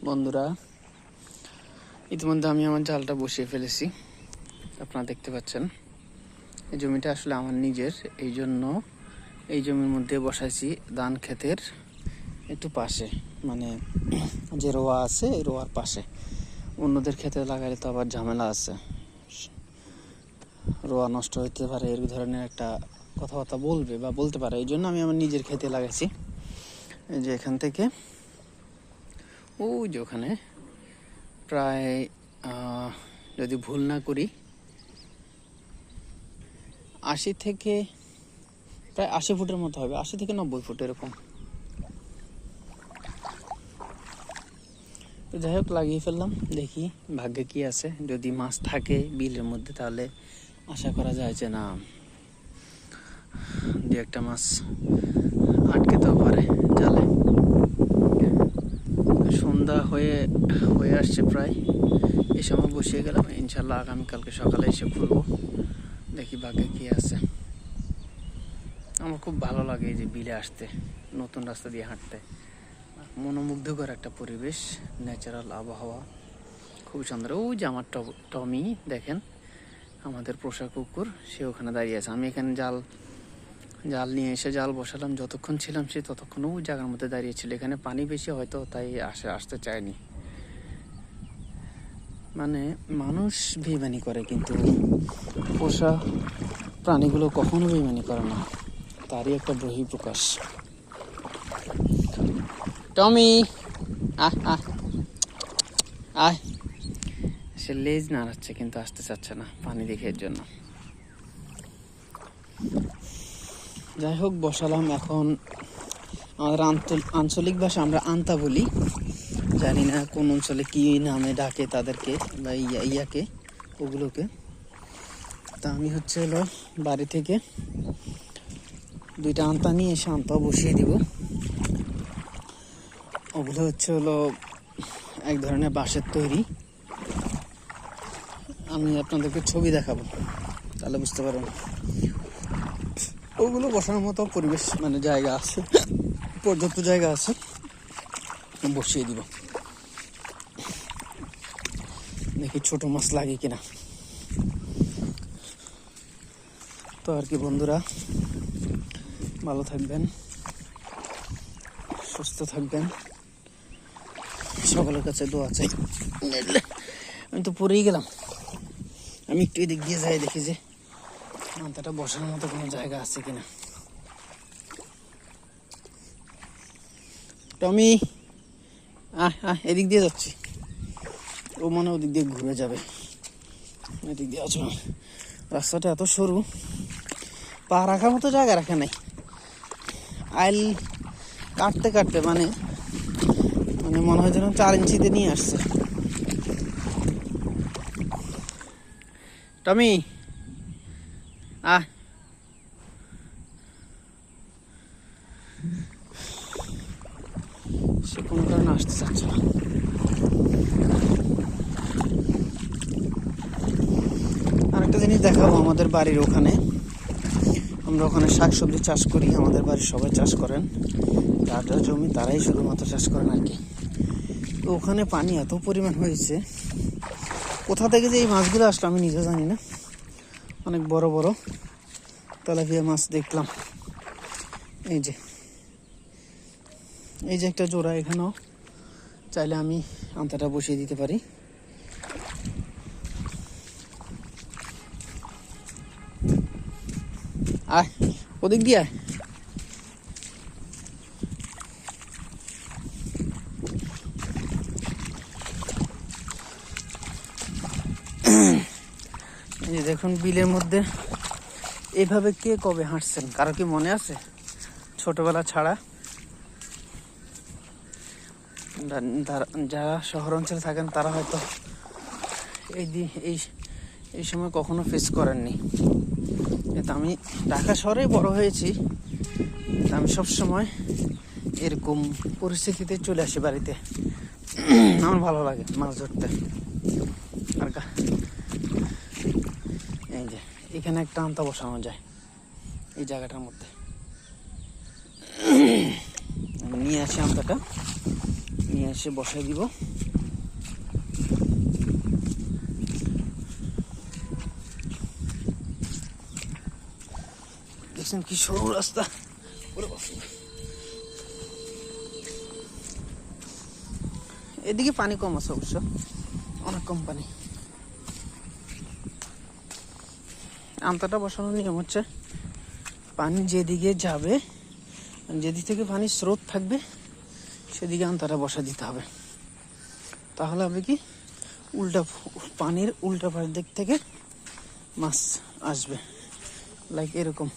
বন্ধুরা, ইতিমধ্যে আমি আমার জালটা বসিয়ে ফেলেছি। আপনারা দেখতে পাচ্ছেন এই জমিটা আসলে আমার নিজের, এই জন্য এই জমির মধ্যে বসাইছি ধান ক্ষেতের একটু পাশে, মানে যে রোয়া আছে এই রোয়ার পাশে। অন্যদের ক্ষেতে লাগালে তো আবার ঝামেলা আছে, রোয়া নষ্ট হতে পারে, এই ধরনের একটা কথাবার্তা বলবে বা বলতে পারে। এই জন্য আমি আমার নিজের ক্ষেতে লাগাইছি। এই যে এখান থেকে ওই যে ওখানে প্রায় যদি ভুল না করি 80 থেকে প্রায় 80 ফুটের মতো হবে, 80 থেকে 90 ফুট এরকম। তো যাই হোক, লাগিয়ে ফেললাম, দেখি ভাগ্যে কি আছে। যদি মাছ থাকে বিলের মধ্যে তাহলে আশা করা যায় যে না, দু একটা মাছ আটকেতেও পারে জালে। সন্ধ্যা হয়ে আসছে প্রায়, এই সময় বসিয়ে গেলাম। ইনশাল্লাহ আগামীকালকে সকালে এসে খুলবো, দেখি ভাগ্যে কি আছে। আমার খুব ভালো লাগে এই যে বিলে আসতে, নতুন রাস্তা দিয়ে হাঁটতে। মনোমুগ্ধকর একটা পরিবেশ, ন্যাচারাল আবহাওয়া, খুব সুন্দর। ওই যে আমার টমি দেখেন, আমাদের পোষা কুকুর, সে ওখানে দাঁড়িয়ে আছে। আমি এখানে জাল নিয়ে এসে জাল বসালাম, যতক্ষণ ছিলাম সে ততক্ষণ ওই জায়গার মধ্যে দাঁড়িয়েছিল। এখানে পানি বেশি হয়তো তাই আসতে চায়নি। মানে মানুষ বেইমানি করে, কিন্তু পোষা প্রাণীগুলো কখনো বেইমানি করে না, তারই একটা বহিঃপ্রকাশ। টমি আহ আহ আয়, সে লেজ নাড়াচ্ছে কিন্তু আসতে চাচ্ছে না পানি দেখে, এর জন্য। যাই হোক, বসালাম। এখন আমাদের আঞ্চলিক ভাষা আমরা আন্তা বলি, জানি না কোন অঞ্চলে কি নামে ডাকে তাদেরকে বা ইয়াকে, ওগুলোকে। তা আমি হলো বাড়ি থেকে 2টা আন্তা নিয়ে এসে আন্তা বসিয়ে দিব। ওগুলো হলো এক ধরনের বাঁশের তৈরি। আমি আপনাদেরকে ছবি দেখাবো, তাহলে বুঝতে পারবেন। ওগুলো বসানোর মতো পরিবেশ, মানে জায়গা আছে, পর্যাপ্ত জায়গা আছে, বসিয়ে দিব। দেখি ছোট মাছ লাগে কিনা। তো আর কি বন্ধুরা, ভালো থাকবেন, সুস্থ থাকবেন, সকলের কাছে দোয়া চাই। আমি তো পড়েই গেলাম। আমি একটু এদিক দিয়ে যাই, দেখি যে মাথাটা বসানোর মতো কোনো জায়গা আছে কিনা। টমি এদিক দিয়ে যাচ্ছি, ও মনে ওদিক দিয়ে ঘুরে যাবে। এদিক দিয়ে আছো, রাস্তাটা এত সরু, পা রাখার মতো জায়গা রাখা নাই। আইল কাটতে কাটতে মানে মনে হয় যেন 4 ইঞ্চিতে নিয়ে আসছে। টমি সে কোনো কারণে আসতে চাচ্ছে না। আরেকটা জিনিস দেখাবো, আমাদের বাড়ির ওখানে, আমরা ওখানে শাকসবজি চাষ করি। আমাদের বাড়ির সবাই চাষ করেন, যার যার জমি তারাই শুধুমাত্র চাষ করেন আর কি। তো ওখানে পানি এত পরিমাণ হয়েছে, কোথা থেকে যে এই মাছগুলো আসলো আমি নিজে জানি না। অনেক বড় বড় তেলাপিয়া মাছ দেখলাম। এই যে একটা জোড়া, এখানেও চাইলে আমি আন্তাটা বসিয়ে দিতে পারি। আয়, ওদিক দিয়ে আয়। এই যে দেখুন, বিলের মধ্যে এভাবে কে কবে হাঁটছেন, কারো কি মনে আছে ছোটবেলা ছাড়া? যারা শহর অঞ্চলে থাকেন তারা হয়তো এই সময় কখনো ফেস করেননি। কিন্তু আমি ঢাকা শহরে বড় হয়েছি, আমি সবসময় এরকম পরিস্থিতিতে চলে আসি বাড়িতে। আমার ভালো লাগে মাছ ধরতে। আর এই যে এখানে একটা আন্তা বসানো যায় এই জায়গাটার মধ্যে। আমি নিয়ে আসি আন্তাটা, নিয়ে এসে বসাই দিব। দেখছেন কি সরু রাস্তা, এদিকে পানি কম আছে অবশ্য, অনেক কম পানি। আমতাটা বসানোর নিয়ম হচ্ছে পানি যেদিকে যাবে, যেদিক থেকে পানির স্রোত থাকবে সেদিকে আমতাটা বসা দিতে হবে। তাহলে হবে কি, পানির উল্টা পাশের দিক থেকে মাছ আসবে, লাইক এরকম।